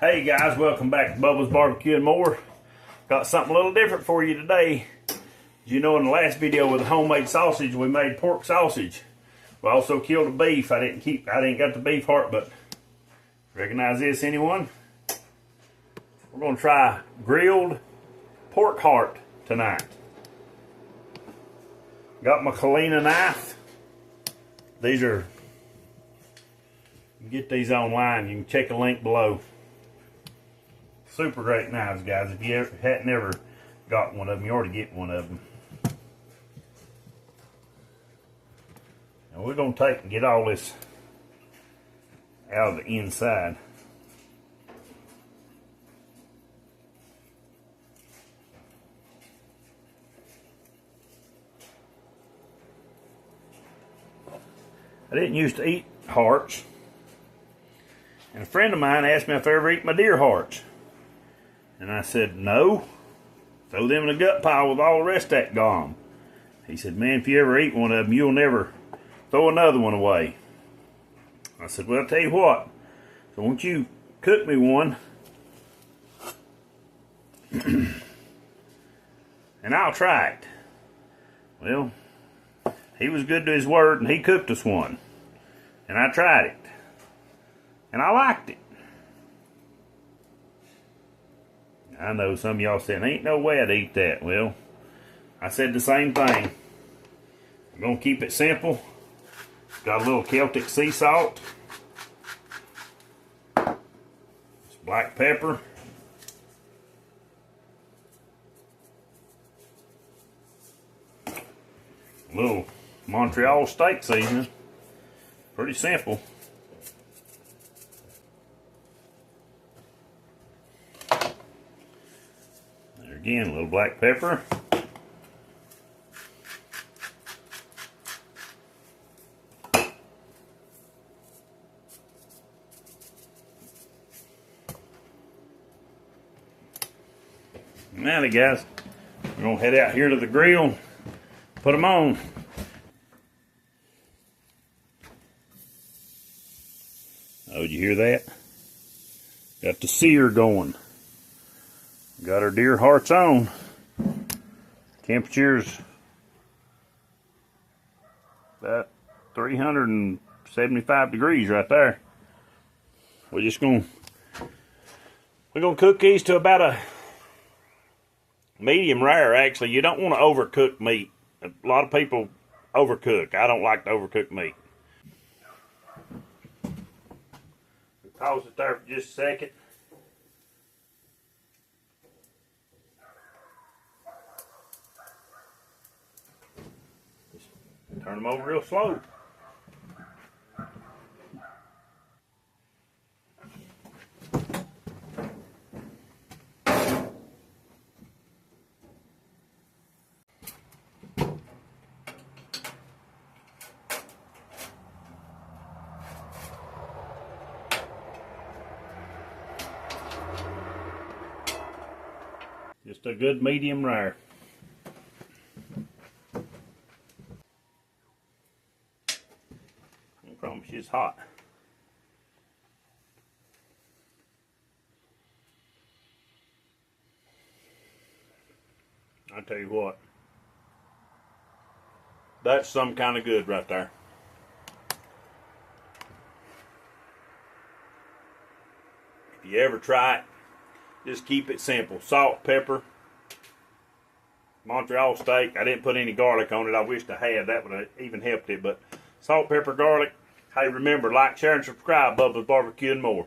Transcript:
Hey guys, welcome back to Bubba's Barbecue and More. Got something a little different for you today. You know, in the last video with the homemade sausage, we made pork sausage. We also killed a beef. I didn't got the beef heart, but recognize this, anyone? We're gonna try grilled pork heart tonight. Got my Kalina knife. These are, you can get these online. You can check a link below. Super great knives, guys. If you hadn't ever got one of them, you ought to get one of them. And we're going to take and get all this out of the inside. I didn't used to eat hearts. And a friend of mine asked me if I ever eat my deer hearts. And I said, no. Throw them in the gut pile with all the rest of that gone. He said, man, if you ever eat one of them, you'll never throw another one away. I said, well, I'll tell you what. So won't you cook me one? And I'll try it. Well, he was good to his word, and he cooked us one. And I tried it. And I liked it. I know some of y'all said, ain't no way I'd eat that. Well, I said the same thing. I'm going to keep it simple. Got a little Celtic sea salt. Some black pepper. A little Montreal steak seasoning. Pretty simple. Again, a little black pepper. Now guys, we're going to head out here to the grill, put them on. Oh, did you hear that? Got the sear going. Got our deer hearts on. Temperature's about 375 degrees right there. We're gonna cook these to about a medium rare. Actually, you don't want to overcook meat. A lot of people overcook. I don't like to overcook meat. Pause it there for just a second. Turn them over real slow. Just a good medium rare. It's hot. I tell you what, that's some kind of good right there. If you ever try it, just keep it simple. Salt, pepper, Montreal steak. I didn't put any garlic on it. I wished I had. That would have even helped it. But salt, pepper, garlic. Hey, remember, like, share, and subscribe. Bubba's Barbecue and More.